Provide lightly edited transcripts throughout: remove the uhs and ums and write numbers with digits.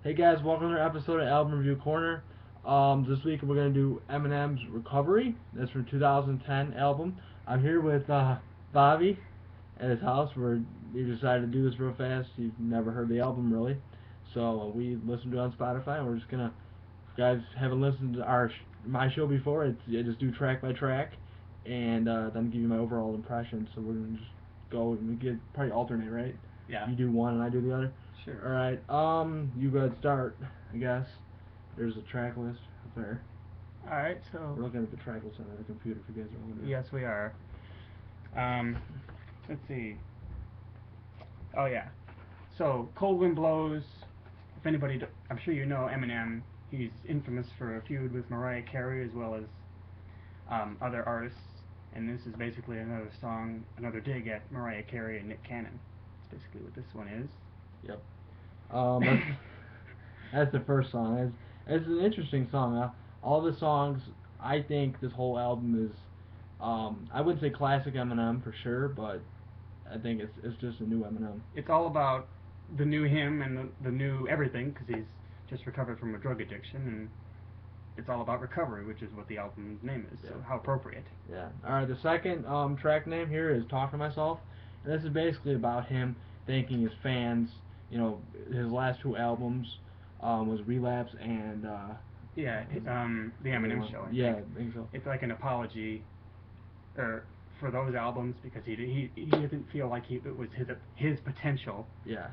Hey guys, welcome to another episode of Album Review Corner. This week we're gonna do Eminem's Recovery. That's from 2010 album. I'm here with Bobby at his house. We decided to do this real fast. You've never heard the album really, so we listened to it on Spotify. And we're just gonna, if you guys haven't listened to my show before, I just do track by track, and then give you my overall impression. So we're gonna just go and we get probably alternate, right? Yeah. You do one and I do the other. Sure. All right. You go ahead start. I guess there's a track list up there. All right. We're So looking at the track list on the computer. If you guys are wondering. yes, we are. Um, let's see. Oh yeah. So Cold Wind Blows. If anybody, I'm sure you know Eminem. He's infamous for a feud with Mariah Carey as well as other artists. And this is basically another song, another dig at Mariah Carey and Nick Cannon. That's basically what this one is. Yep. That's that's the first song. It's an interesting song. All the songs, I think this whole album is, I wouldn't say classic Eminem for sure, but I think it's just a new Eminem. It's all about the new him and the new everything because he's just recovered from a drug addiction, and it's all about recovery, which is what the album's name is. Yeah. So how appropriate. Yeah. All right. The second track name here is "Talk to Myself," and this is basically about him thanking his fans. His last two albums was Relapse and Yeah, the the other Eminem one. Show. I Yeah, think I think so. it's like an apology, or for those albums because he didn't feel like it was his potential, Yeah.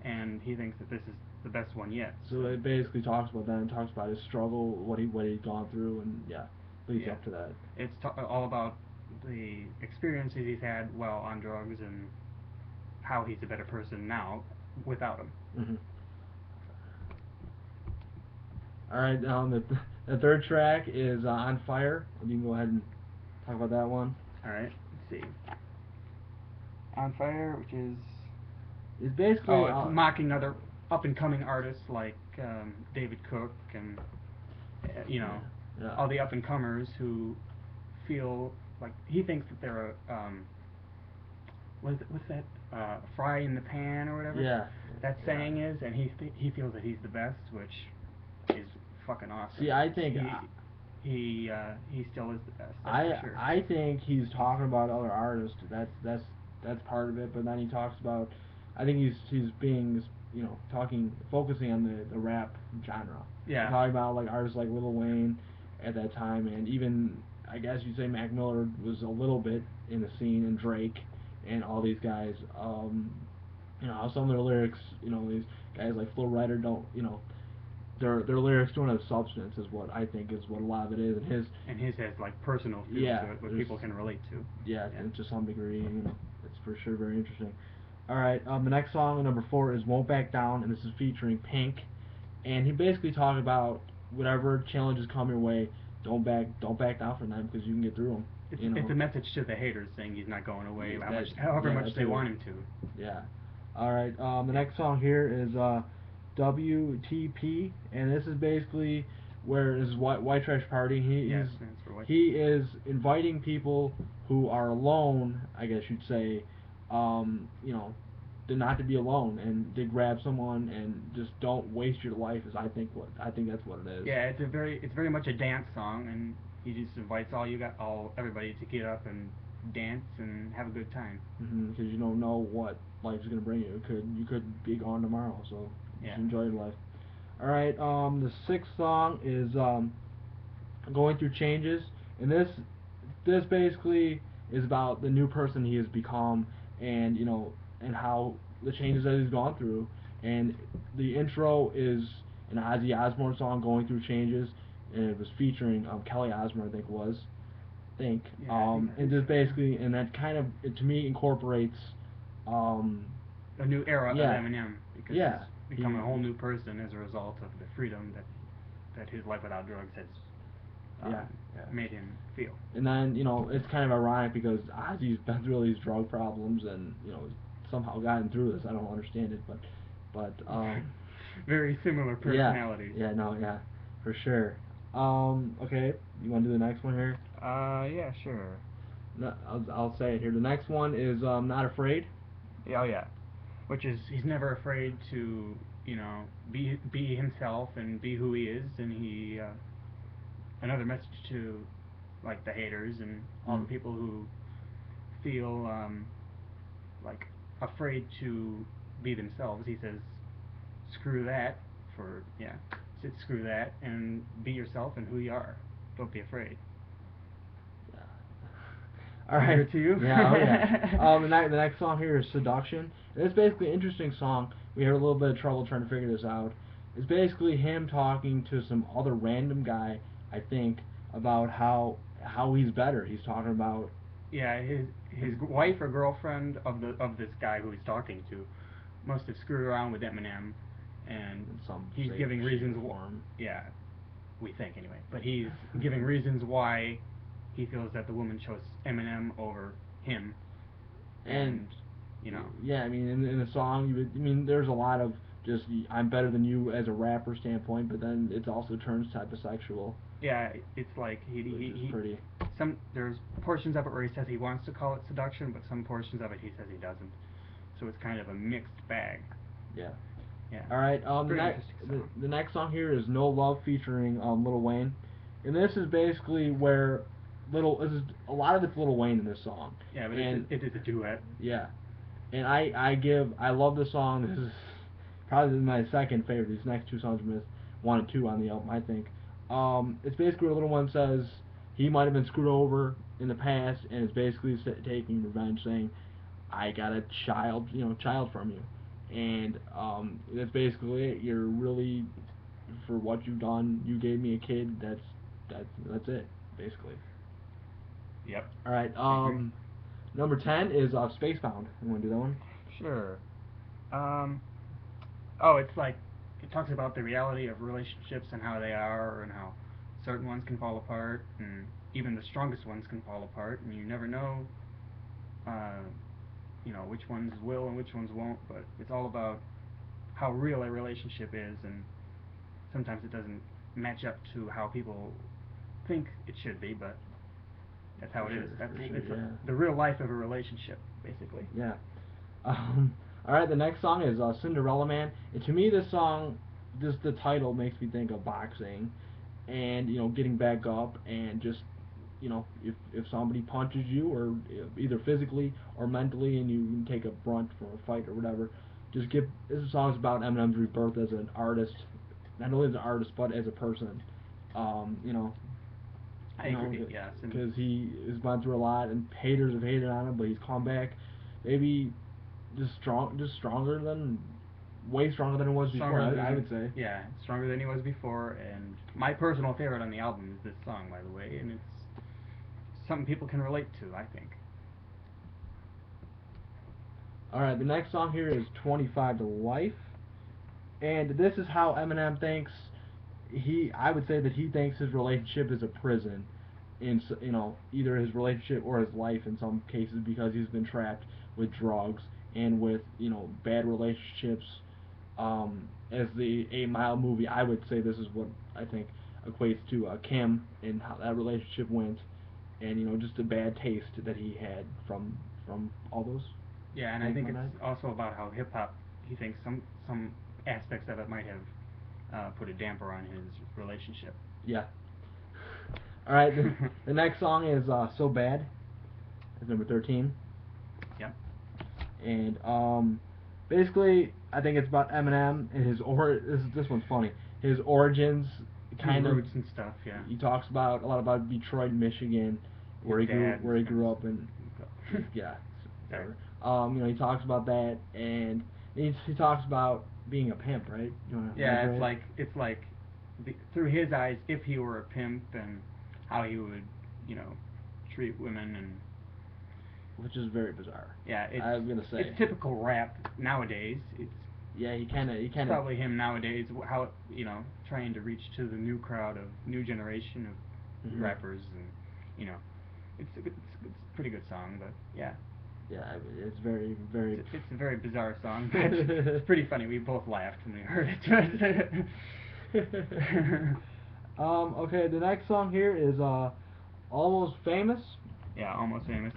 and he thinks that this is the best one yet. So it basically talks about that and talks about his struggle, what he'd gone through, and yeah, leads Yeah, up to that. it's all about the experiences he's had while on drugs and how he's a better person now without them. Hmm. All right. The third track is "On Fire." You can go ahead and talk about that one. All right, let's see. On Fire, which is It's basically it's mocking other up and coming artists like David Cook and you know yeah. all the up and comers who feel like he thinks that they're a what's that fry in the pan or whatever Yeah. that Yeah. saying is, and he feels that he's the best, which is fucking awesome. See, I think He still is the best. That's I for sure. I think he's talking about other artists. That's part of it. But then he talks about, I think he's being, talking, focusing on the rap genre. Yeah. Talking about like artists like Lil Wayne at that time, and even I guess you'd say Mac Miller was a little bit in the scene, and Drake and all these guys. How some of their lyrics, these guys like Flo Rida don't, their lyrics don't have substance is what I think is what a lot of it is, And his has like personal feel yeah, to it, what people can relate to. yeah, and to some degree, it's for sure very interesting. All right, the next song, number four, is "Won't Back Down," and this is featuring Pink, and he basically talked about whatever challenges come your way, don't back down from them because you can get through them. It's a message to the haters saying he's not going away, however yeah, much they want him to. Yeah. All right. The next song here is WTP, and this is basically where this is white trash party. Yes, stands for white. He is inviting people who are alone, I guess you'd say, to not to be alone and to grab someone and just don't waste your life. I think that's what it is. Yeah, it's very much a dance song, and he just invites everybody to get up and dance and have a good time. Because you don't know what life's gonna bring you. You could be gone tomorrow, so Yeah. just enjoy your life. All right. The sixth song is "Going Through Changes," and this basically is about the new person he has become, and and how the changes that he's gone through. And the intro is an Ozzy Osbourne song, "Going Through Changes," and it was featuring Kelly Osbourne, I think think. Yeah, I think And just basically, and that kind of, it, to me, incorporates. a new era Yeah. of Eminem because Yeah. he's become a whole new person as a result of the freedom that his life without drugs has Yeah. made him feel. And then it's kind of ironic because Ozzy's been through all these drug problems and somehow gotten through this. I don't understand it, but Very similar personalities. Yeah, no, yeah, for sure. Okay, you want to do the next one here? Yeah, sure. No, I'll say it here. The next one is "Not Afraid." Yeah, oh yeah. Which is he's never afraid to be himself and be who he is, and he another message to like the haters and all the Mm. people who feel like afraid to be themselves. He says, "Screw that," for yeah, said screw that and be yourself and who you are. Don't be afraid. Yeah. All right. Over to you. Yeah, oh yeah. The next song here is Seduction. And it's basically an interesting song. We had a little bit of trouble trying to figure this out. It's basically him talking to some other random guy, I think, about how he's better. He's talking about Yeah, his wife or girlfriend of this guy who he's talking to must have screwed around with Eminem, and in some he's shape, giving reasons. or form. Yeah, we think anyway. But he's giving reasons why he feels that the woman chose Eminem over him, and you know. Yeah, I mean, in the song, I mean, there's a lot of just I'm better than you as a rapper standpoint, but then it also turns type of sexual. Yeah, it's like Which is he pretty. there's portions of it where he says he wants to call it seduction, but some portions of it he says he doesn't. So it's kind of a mixed bag. Yeah. Yeah. All right. Pretty interesting song. The next song here is No Love featuring Lil Wayne, and this is basically where a lot of it's Lil Wayne in this song. Yeah, but and it is a duet. yeah, and I love the song. This is probably my second favorite. These next two songs from this, one and two on the album, I think. It's basically where Little One says he might have been screwed over in the past, and it's basically taking revenge, saying, "I got a child from you," and that's basically it. You're really, for what you've done, you gave me a kid. That's it, basically. Yep. All right. Number 10 is Spacebound. You want to do that one? Sure. Um. Oh, it's like it talks about the reality of relationships and how they are, and how certain ones can fall apart, and even the strongest ones can fall apart, and you never know, uh, which ones will and which ones won't. But it's all about how real a relationship is, and sometimes it doesn't match up to how people think it should be, but that's how For it is. sure, That's for sure, it's yeah. the real life of a relationship, basically. Yeah. All right, the next song is Cinderella Man, and to me, this song, just the title makes me think of boxing, and getting back up, and just if somebody punches you, or either physically or mentally, and you can take a brunt from a fight or whatever, just give. This song is about Eminem's rebirth as an artist, not only as an artist but as a person. Um, you know, I agree. Yes, and because he has gone through a lot, and haters have hated on him, but he's come back, maybe just stronger than, way stronger than it was before. I would say. Yeah, stronger than he was before. And my personal favorite on the album is this song, by the way, and it's something people can relate to, I think. All right, the next song here is 25 to Life, and this is how Eminem thinks. I would say that he thinks his relationship is a prison, in either his relationship or his life in some cases, because he's been trapped with drugs and with bad relationships. As the 8 Mile movie, I would say this is what I think equates to Kim, and how that relationship went, and just a bad taste that he had from all those. Yeah, and I think it's also about how hip hop. He thinks some aspects of it might have put a damper on his relationship. Yeah. All right. The next song is "So Bad." It's number 13. Yep. And basically, I think it's about Eminem and his This one's funny. His origins, kind of roots and stuff. Yeah. He talks about a lot about Detroit, Michigan, where he grew up, and yeah, whatever. He talks about that, and he talks about being a pimp, right? Yeah, it's like through his eyes, if he were a pimp, and how he would, treat women, and which is very bizarre. Yeah, I was gonna say it's typical rap nowadays. It's yeah, he kind of probably him nowadays. How trying to reach to the new crowd of new generation of rappers, and it's a pretty good song, but yeah. Yeah, it's very, very. It's a very bizarre song. It's pretty funny. We both laughed when we heard it. Okay, the next song here is Almost Famous. Yeah, Almost Famous.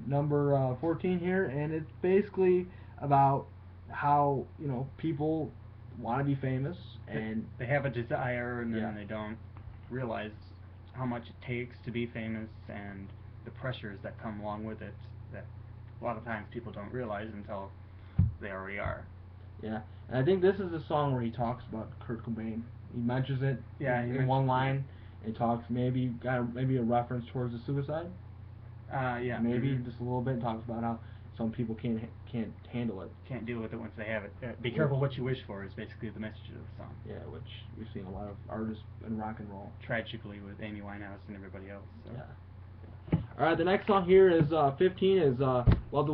Number 14 here, and it's basically about how people want to be famous, and they have a desire, and then yeah, they don't realize how much it takes to be famous and the pressures that come along with it that a lot of times people don't realize until they already are. yeah. And I think this is the song where he talks about Kurt Cobain. He mentions it Yeah, he in one mentions line, and talks maybe a reference towards the suicide. Yeah. Maybe just a little bit. Talks about how some people can't handle it. Can't deal with it once they have it. Be careful what you wish for is basically the message of the song. Yeah, which we've seen a lot of artists in rock and roll. Tragically with Amy Winehouse and everybody else. So. Yeah. All right, the next song here is 15 is Love the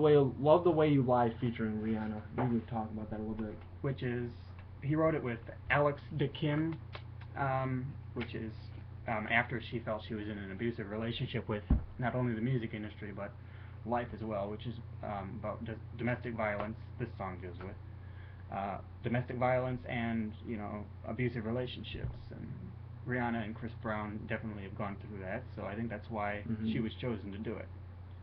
Way You Lie featuring Rihanna. We could talk about that a little bit. Which is he wrote it with Alex DeKim, which is after she felt she was in an abusive relationship with not only the music industry but life as well, which is about domestic violence. This song deals with domestic violence and abusive relationships, and Rihanna and Chris Brown definitely have gone through that. So I think that's why she was chosen to do it.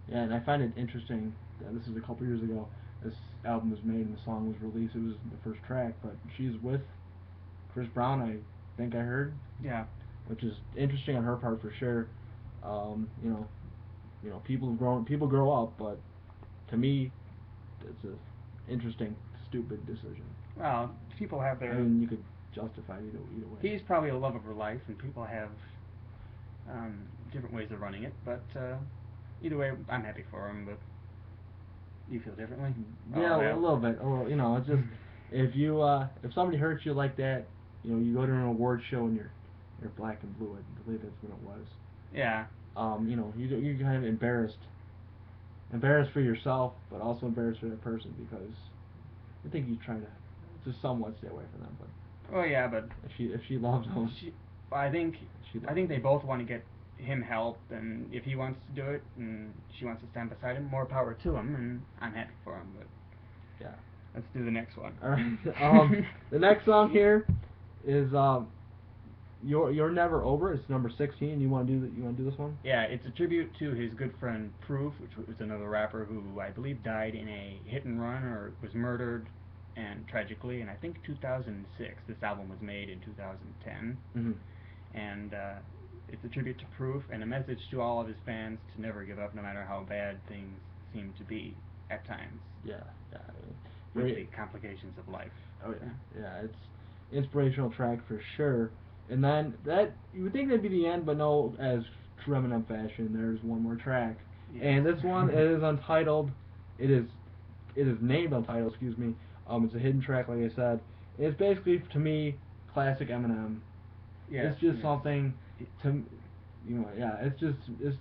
Yeah, and I find it interesting that this is a couple years ago. This album was made and the song was released. It was the first track, but she's with Chris Brown. I think I heard. Yeah. Which is interesting on her part for sure. People grow up, but to me, it's a interesting, stupid decision. Well, people have their. I mean, you could justify either way. He's probably a love of her life, and people have different ways of running it. But either way, I'm happy for him. But you feel differently? Yeah, a little bit. It's just if somebody hurts you like that, you go to an award show and you're black and blue. I believe that's what it was. Yeah. You're kind of embarrassed for yourself, but also embarrassed for that person because I think you try to somewhat stay away from them. But oh yeah, but if she loves him, I think they both want to get him help, and if he wants to do it and she wants to stand beside him, more power to him, and I'm happy for him. But yeah, let's do the next one. All right. The next song here is You're Never Over. It's number 16. You want to do this one? Yeah, it's a tribute to his good friend Proof, which was another rapper who I believe died in a hit and run or was murdered, and tragically, and I think 2006. This album was made in 2010, and it's a tribute to Proof and a message to all of his fans to never give up, no matter how bad things seem to be at times. Yeah. With the complications of life. Oh yeah. It's inspirational track for sure. And then that you would think that'd be the end, but no, as true Eminem fashion, there's one more track. Yes. And this one is untitled. It is named Untitled. Excuse me. It's a hidden track, like I said. It's basically to me classic Eminem. Yes, it's just something to It's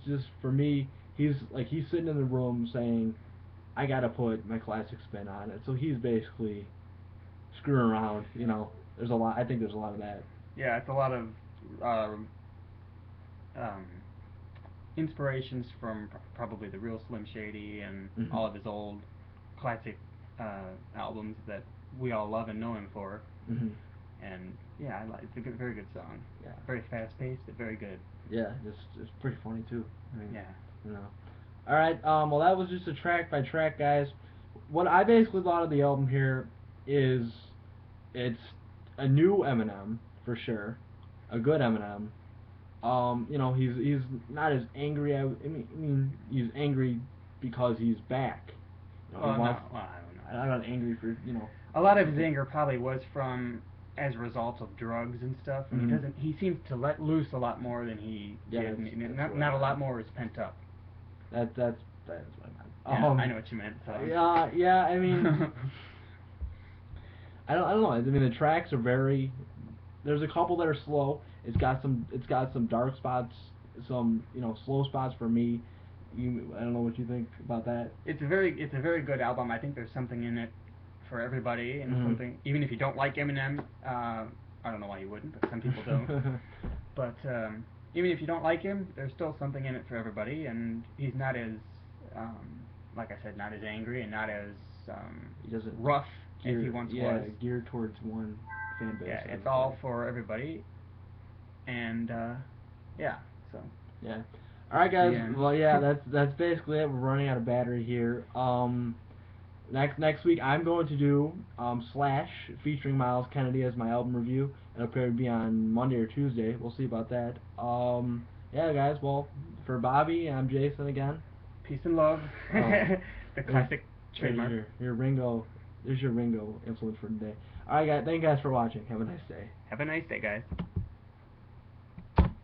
just for me. He's sitting in the room saying, I gotta put my classic spin on it. So he's basically screwing around. There's a lot. I think there's a lot of that. Yeah, it's a lot of inspirations from probably the real Slim Shady and all of his old classic albums that we all love and know him for. And yeah, it's a very good song. Yeah. Very fast paced, but very good. Yeah, it's pretty funny too. I mean, yeah. All right. Well, that was just a track by track, guys. What I basically thought of the album here is it's a new Eminem for sure, a good Eminem. He's not as angry. I mean, he's angry because he's back. I don't know. I'm not angry for A lot of his anger probably was from as a result of drugs and stuff. And he seems to let loose a lot more than he did. Not a lot more is pent up. That's what I meant. Yeah, I know what you meant. So. Yeah. I mean, I don't know. I mean, the tracks are very. There's a couple that are slow. It's got some dark spots, some slow spots for me. I don't know what you think about that. It's a very good album. I think there's something in it for everybody, and something even if you don't like Eminem. I don't know why you wouldn't, but some people don't. But even if you don't like him, there's still something in it for everybody, and he's not as like I said, not as angry and not as rough as he once was. Yeah, geared towards one fan base. Yeah, it's all for everybody, and so. Yeah. All right, guys. Well, yeah, that's basically it. We're running out of battery here. Next week I'm going to do Slash featuring Miles Kennedy as my album review. It'll probably be on Monday or Tuesday. We'll see about that. Yeah, guys. Well, for Bobby, I'm Jason again. Peace and love. The classic trademark. Your Ringo. There's your Ringo influence for today. All right, guys. Thank you guys for watching. Have a nice day. Have a nice day, guys.